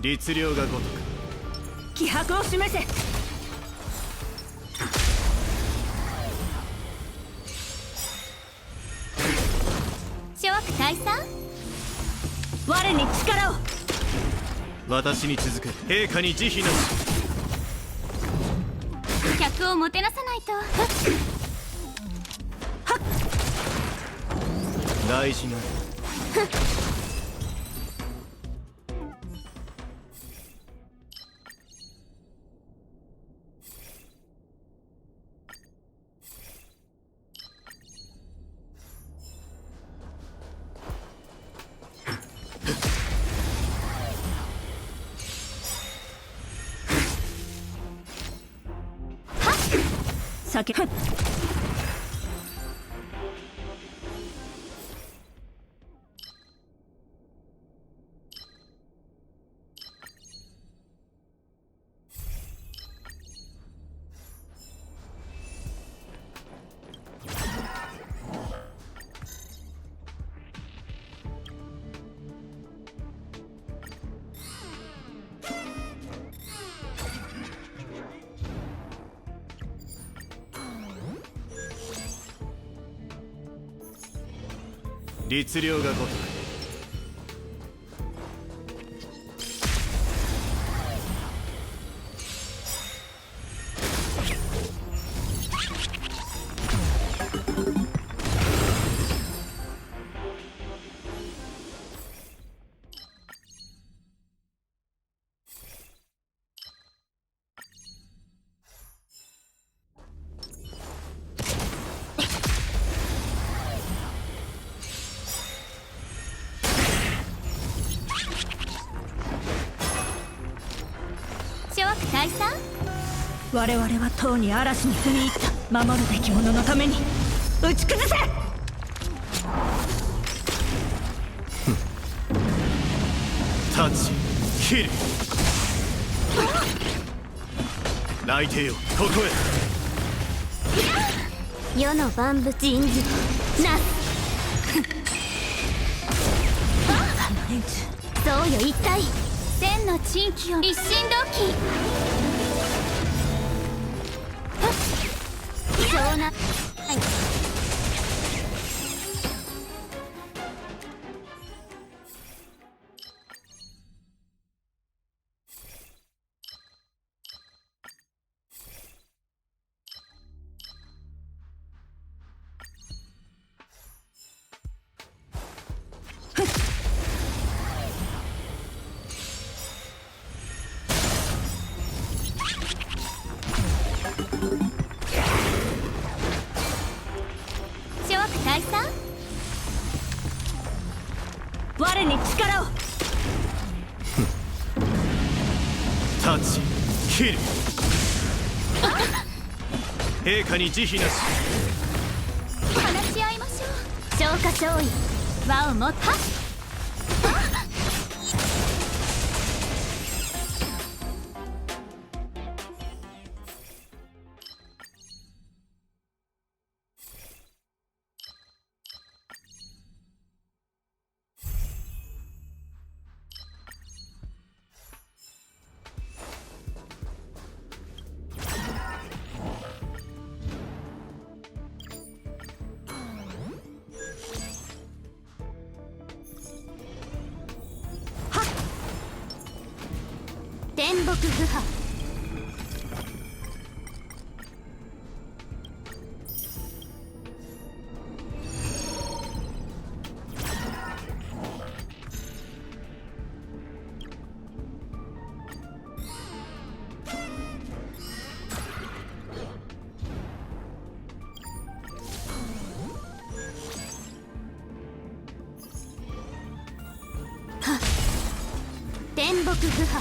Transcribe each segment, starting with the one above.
律令が如く。気迫を示せ。諸悪退散。我に力を。私に続く。陛下に慈悲なし。客をもてなさないと。大事な酒。律令が如く。諸悪退散。我々はとうに嵐に踏み入った。守るべき者のために打ち崩せ。立ち切る。来帝よ、ここへ。世の万物人事なす。連中そうよ一体。千の珍奇を一心同期。そうな。はい。諸悪退散。我に力を。立ち切る。陛下に慈悲なし。話し合いましょう。消化勝利。和をもった。天木不破。天木不破。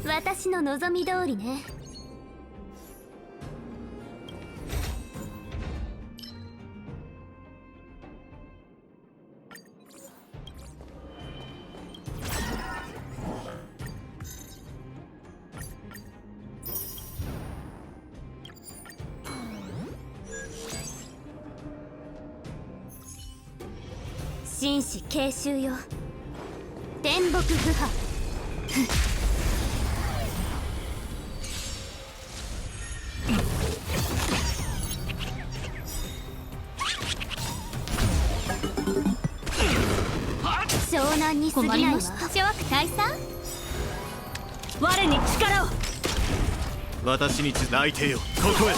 私の望み通りね。紳士継襲よ。天木不破。湘南に過ぎないわ。諸悪退散。我に力を。私に内定よ、ここへ。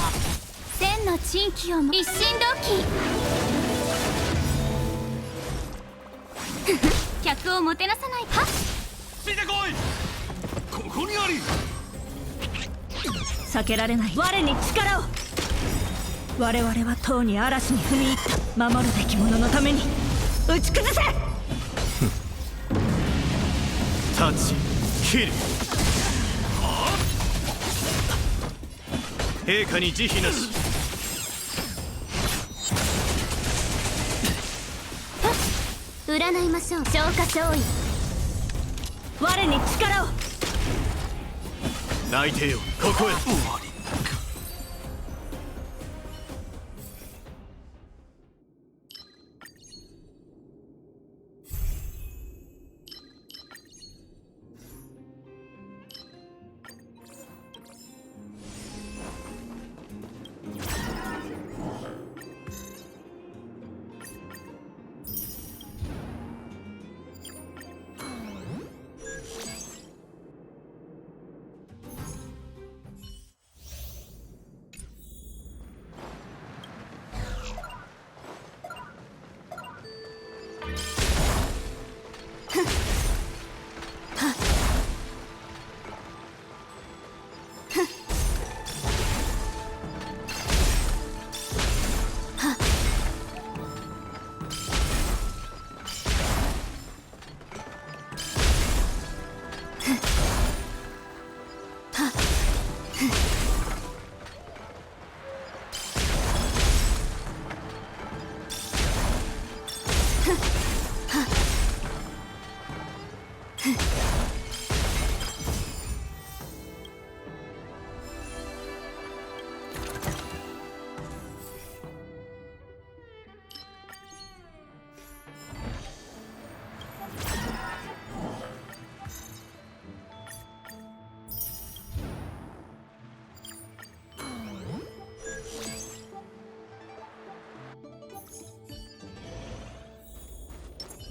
千の珍奇をも一心同期。客をもてなさないは。ついてこい。ここにあり。避けられない。我に力を。我々はとうに嵐に踏み入った。守るべき者のために打ち崩せ。タッチキル。陛下に慈悲なし。占いましょう。消化勝利。我に力を。内定よ、ここへ。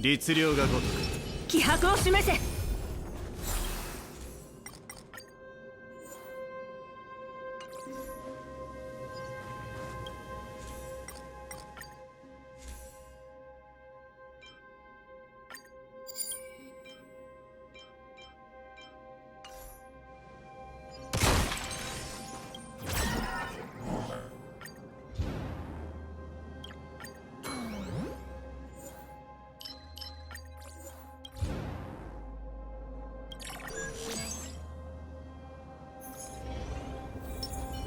律令がごとく。気迫を示せ。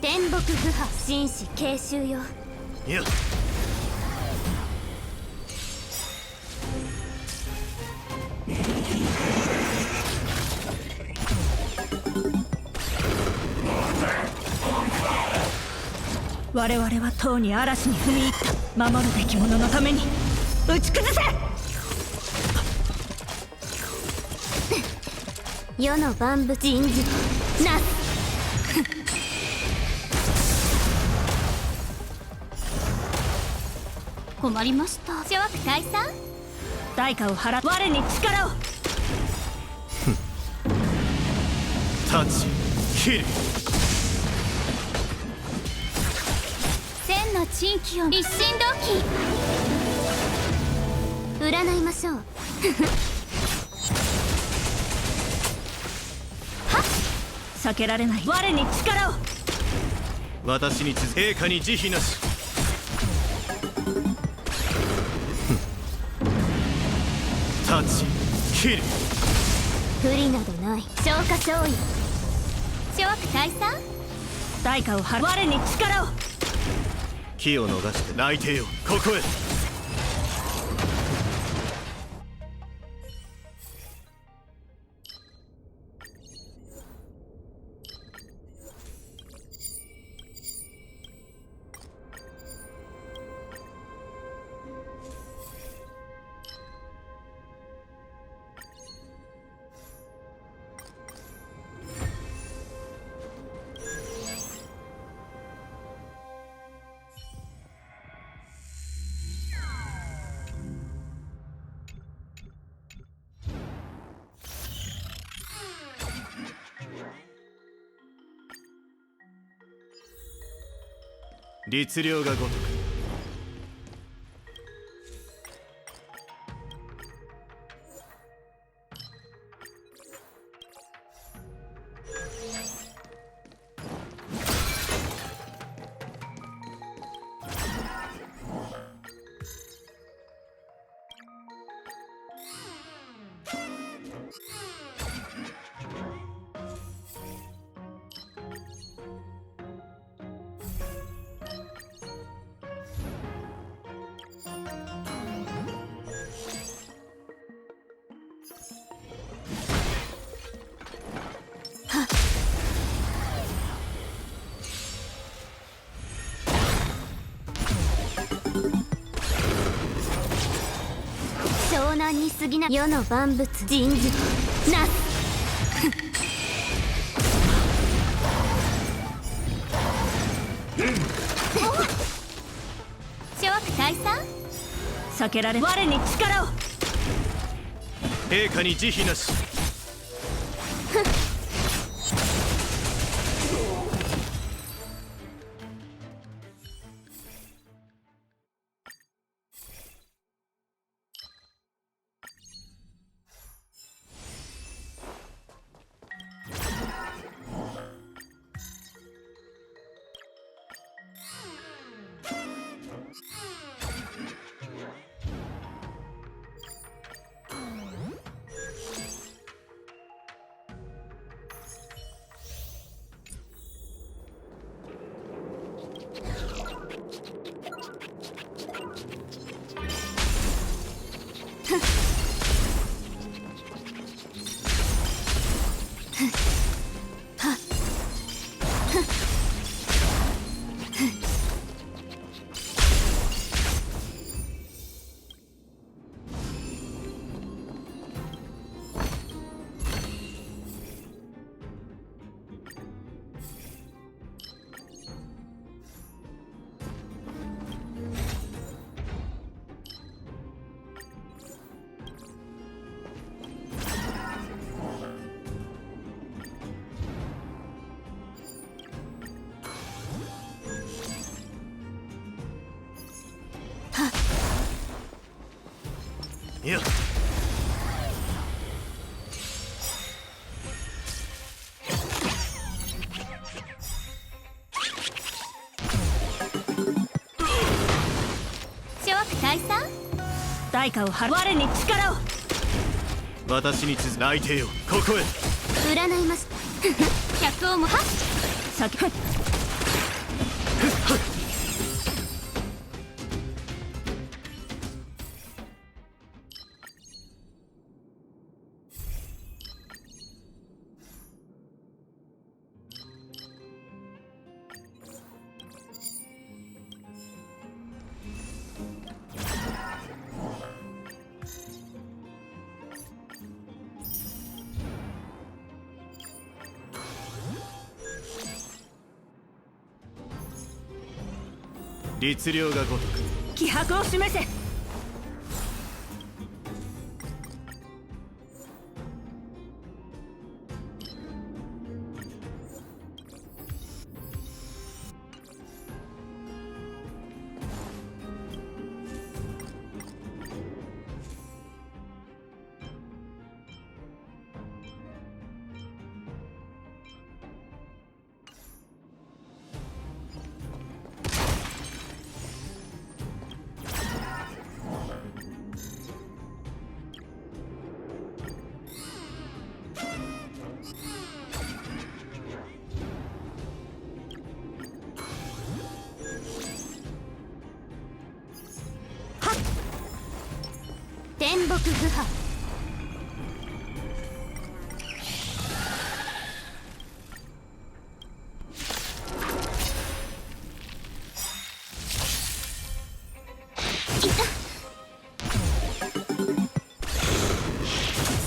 天木不破。紳士継襲よ。いや。我々はとうに嵐に踏み入った。守るべき者のために打ち崩せ。世の万物人事なす。困りました。諸悪退散。代価を払う。我に力を。タッチキル。千の珍奇を一心同期。占いましょう。避けられない。我に力を。私に続け、陛下に慈悲なし。タッチキル。不利などない。消化勝利。諸悪退散。代価を払う。我に力を。機を逃して内定をここへ。律令が如く。湘南に過ぎな世の万物人事なす。諸悪退散。避けられ。我に力を。陛下に慈悲なし。いや、諸悪退散。代価を払う。我に力を。私に続く内定をここへ。占います。百王もはっ。避け。律令が如く。気迫を示せ。天木不破。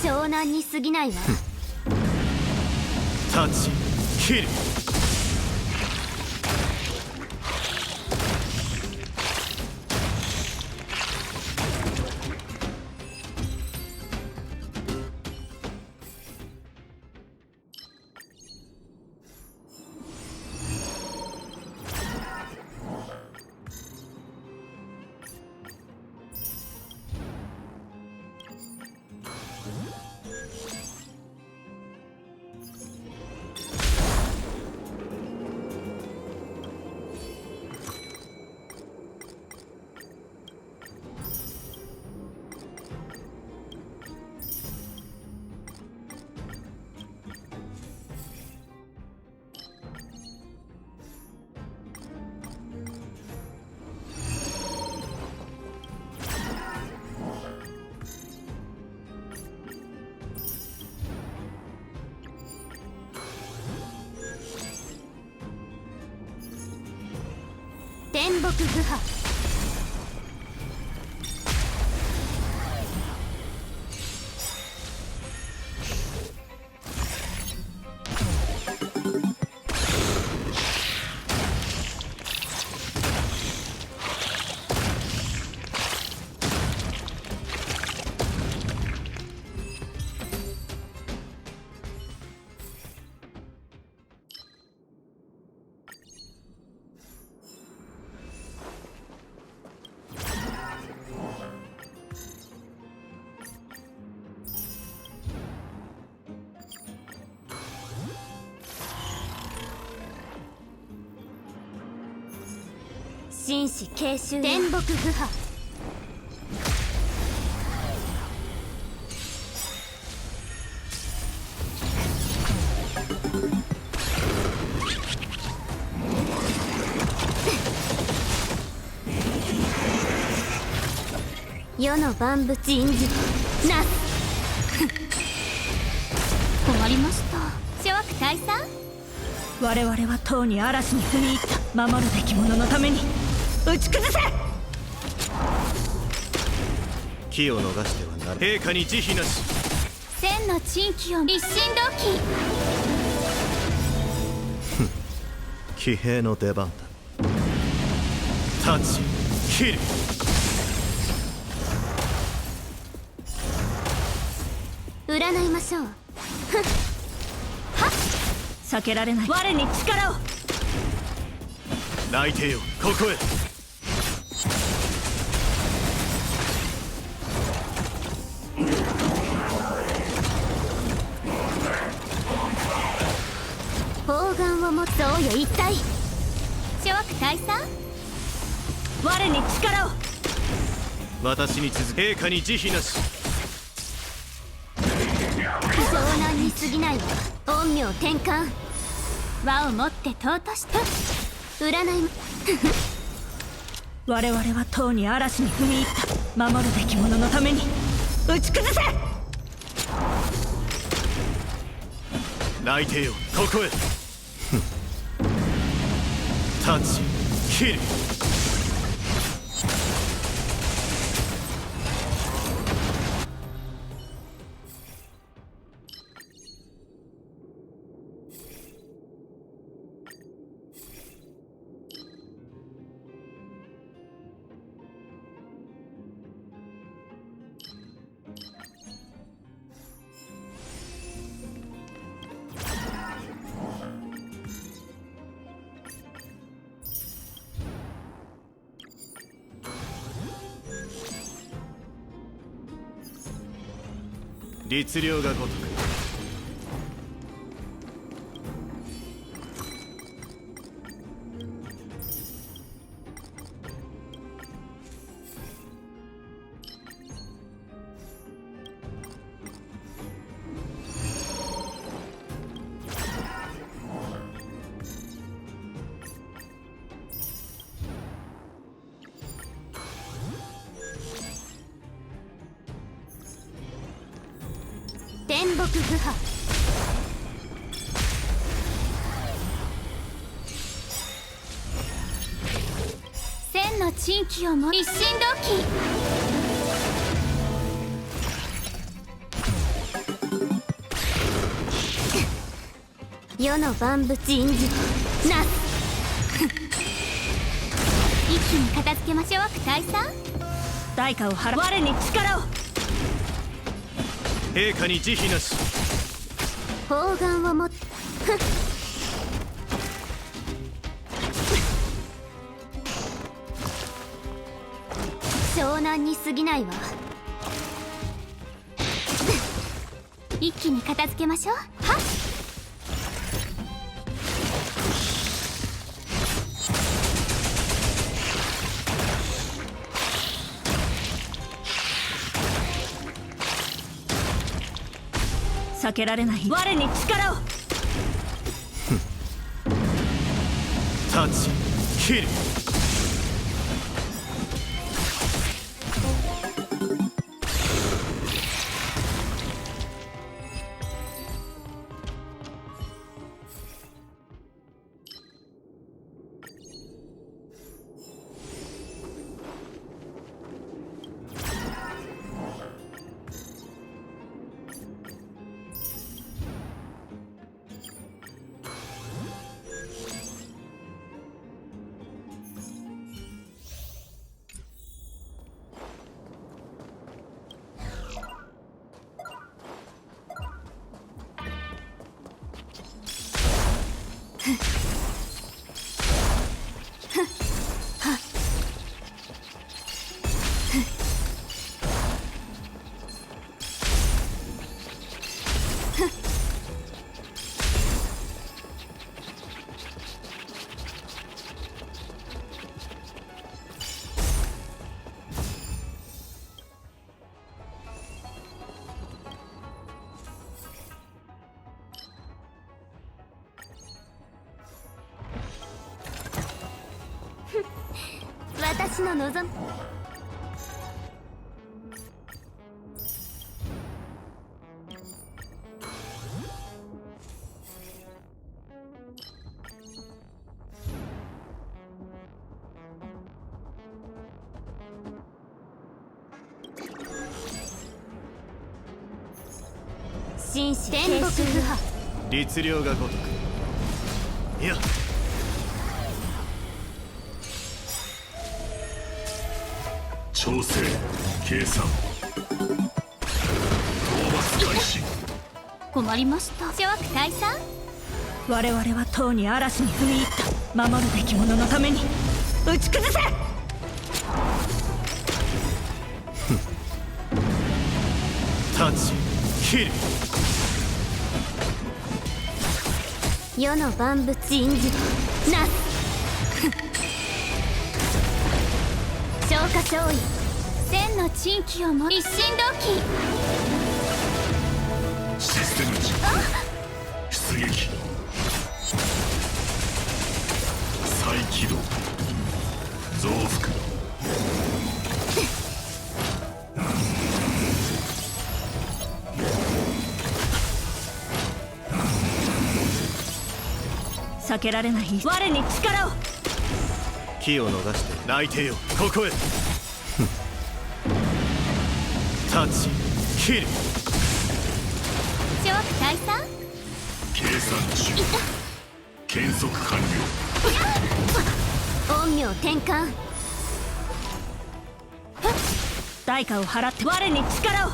湘南に過ぎないわ。タッチキル。天木不破。紳士継襲。天木不破。世の万物人事なす。困りました。諸悪退散。我々はとうに嵐に踏み入った。守るべき者のために打ち崩せ。機を逃してはなら陛下に慈悲なし。千の珍奇を一心同期。騎兵の出番だ。タッチキル。占いましょう。避けられない。我に力を。内定よここへ。砲丸を持つ王よ一体。諸悪退散。我に力を。私に続く陛下に慈悲なし。湘南に過ぎないわ。陰陽転換。和をもって尊しと占い。我々はとうに嵐に踏み入った。守るべき者のために打ち崩せ。内定よここへ。タッチキル。律令が如く。天木不破。千の珍奇をも一心同期。世の万物印字なす。一気に片付けましょう大佐。代価を払う。我に力を。陛下に慈悲なし。砲丸を持って湘南に過ぎないわ。一気に片付けましょう。はっ。避けられない。我に力を。立ち切る。私の望む。紳士天木不破。律令が如く。いや調整計算討伐開始。困りました。諸悪大佐。我々はとうに嵐に踏み入った。守るべき者のために打ち崩せ。立ち切る。世の万物印字なす。消化勝利。千の珍奇をも一心同期。システム値出撃再起動増幅。避けられない。我に力を。機を逃して内定よここへ。立ち切る。諸悪大佐。計算中検測完了。陰陽転換。代価を払って我に力を。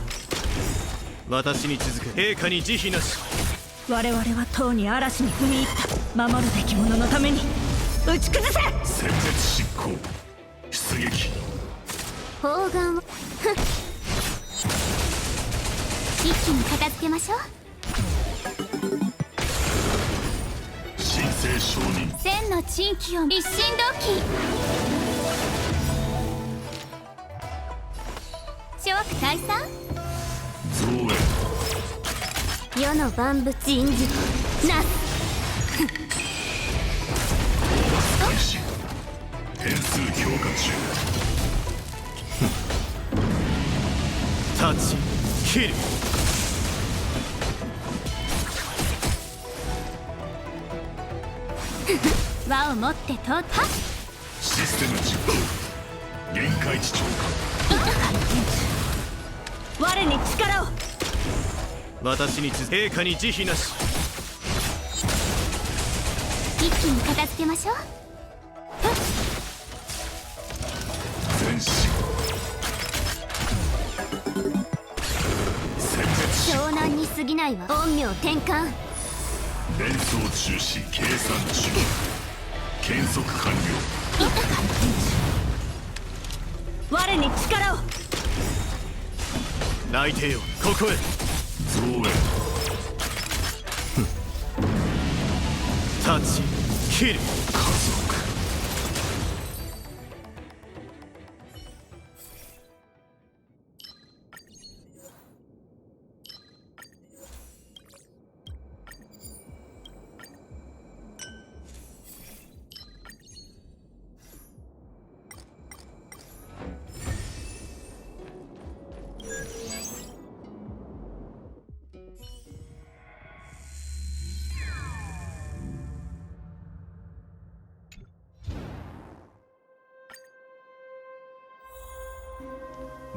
私に続く。陛下に慈悲なし。我々はとうに嵐に踏み入った。守るべき者のために打ち崩せ。殲滅執行出撃。砲丸を一気に片付けましょう。神聖承認。千の珍奇を一心同期。諸悪退散。増援。世の万物印字なす。開始。点数強化中。立ち切る。輪を持って到達。システム実行。限界値超我に力を。私に陛下に慈悲なし。一気に片付けましょう。前進。殲滅し湘南に過ぎないわ。陰陽転換。連想中止計算中。検測完了。我に力を。泣いてよここへ。増援。立ち切る。家族。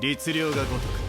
律令が如く。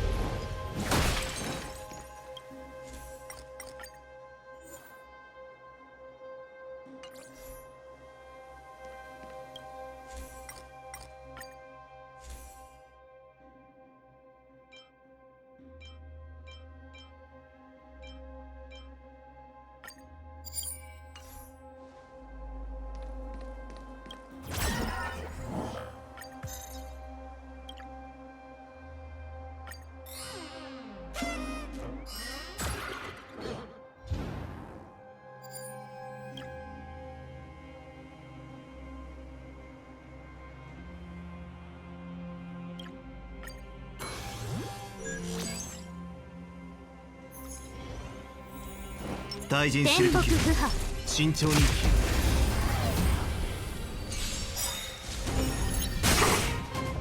大臣す天る時木不破。慎重に。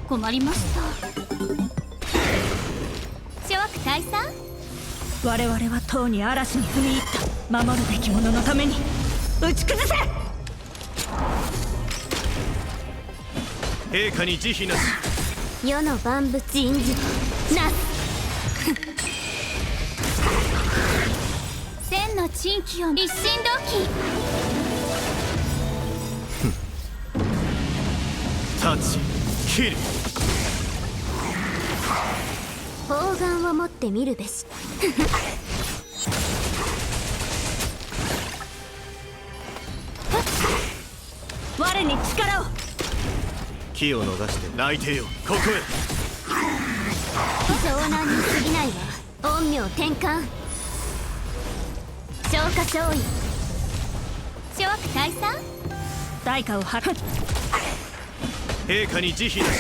困りました。諸悪退散。我々はとうに嵐に踏み入った。守るべき者のために打ち崩せ。陛下に慈悲なし。世の万物印字なす。千の珍奇を一心同期。立ち切る。砲丸を持ってみるべし。我に力を。気を逃して泣いてよここへ。湘南に過ぎないわ。陰陽転換。消化勝利。諸悪退散。代価を払う。陛下に慈悲なし。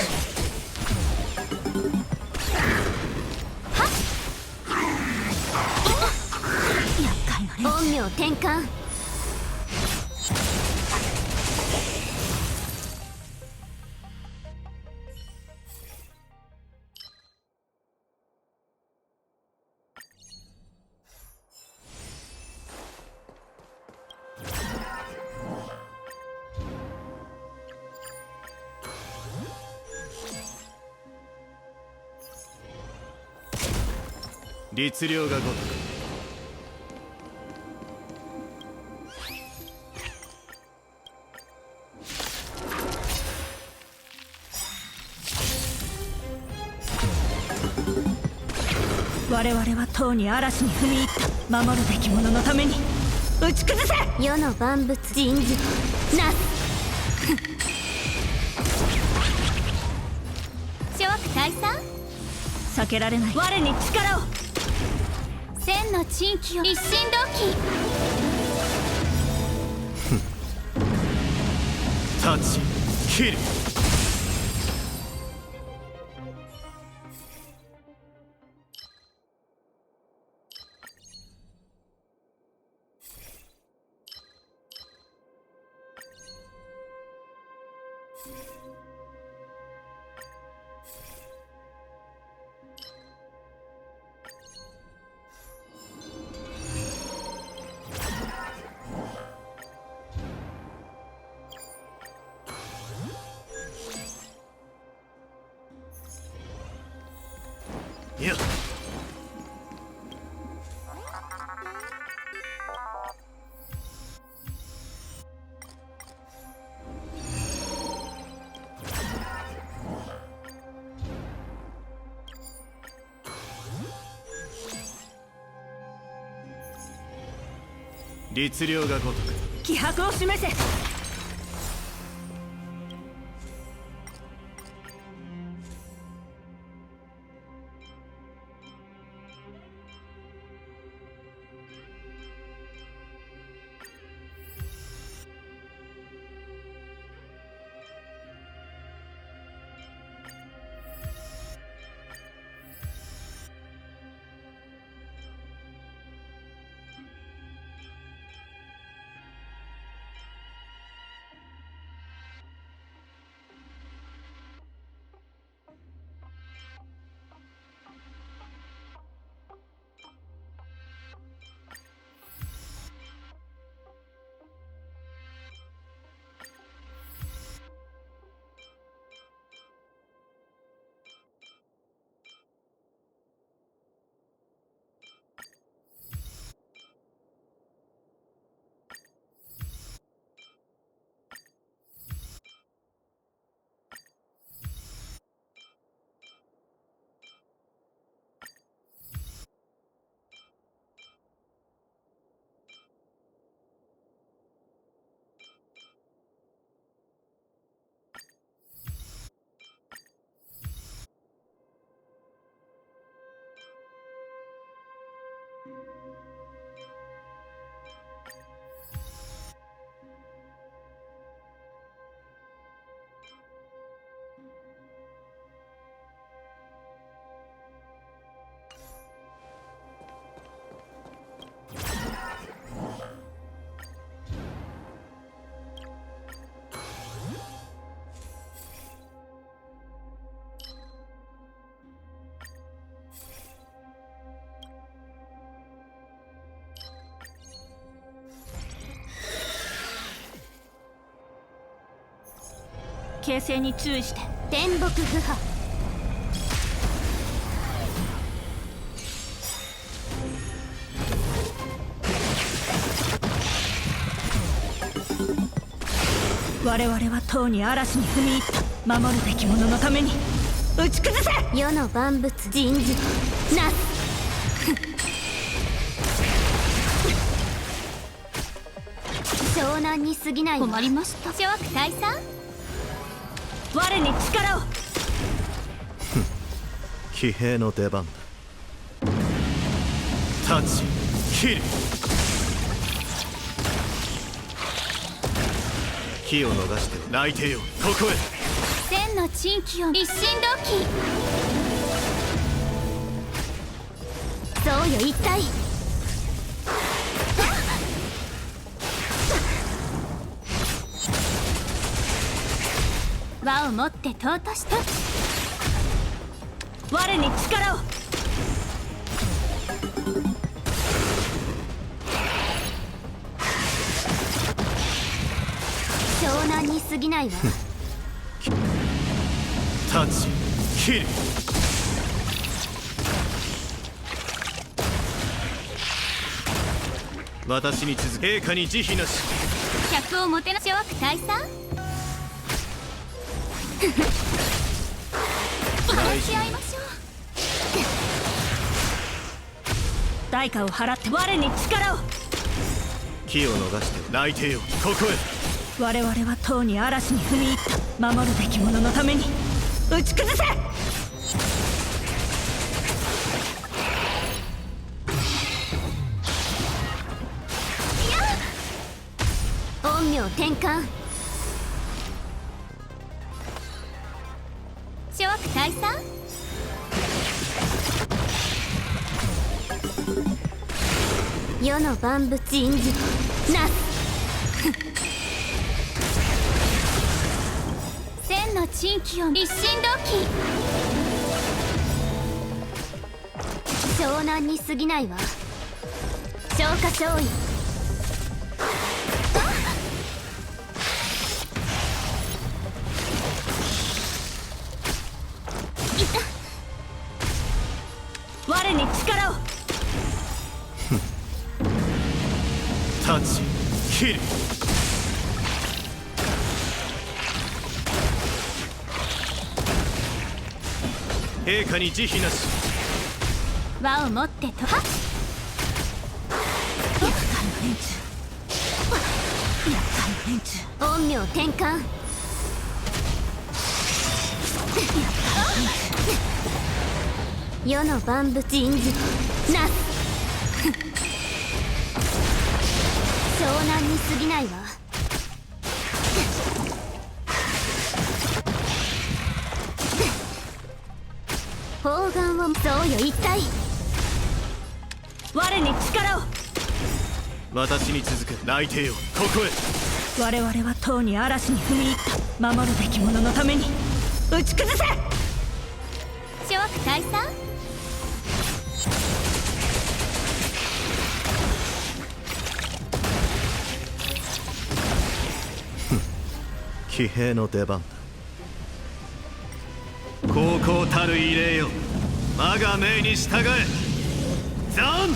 厄介な連中。陰陽転換。律令が如く。我々はとうに嵐に踏み入った。守るべき者のために打ち崩せ。世の万物印字なす。諸悪退散。避けられない。我に力を。千の珍奇を一心同期。立ち切る。いや、律令が如く。気迫を示せ。形勢に注意して。天木不破。我々はとうに嵐に踏み入った。守るべき者のために打ち崩せ。世の万物人事なす。湘南に過ぎないわ。困りました。諸悪退散。我に力を。騎兵の出番だ。立ち切る。機を逃して泣いてよ、ここへ。千の珍奇を一心同期。そうよ一体。和をもって尊しと。我に力を。湘南に過ぎないわ。立ち切る。私に続け。陛下に慈悲なし。客をもてなし。諸悪退散。話し合いましょう。代価を払って我に力を。機を逃して泣いてよ、ここへ。我々はとうに嵐に踏み入った。守るべき者のために打ち崩せ。陰陽転換。諸悪退散。世の万物印字なす。千の珍奇を一心同期。湘南に過ぎないわ。消化勝利。我に力を。立ち切る。陛下に慈悲なし。輪を持ってとはっ。陰陽転換。世の万物印字なす。湘南に過ぎないわ。砲丸をそうよ一体。我に力を。私に続く内定をここへ。我々はとうに嵐に踏み入った。守るべき者のために打ち崩せ。諸悪退散。騎兵の出番だ。高校たる異例よ、我が命に従え。ザン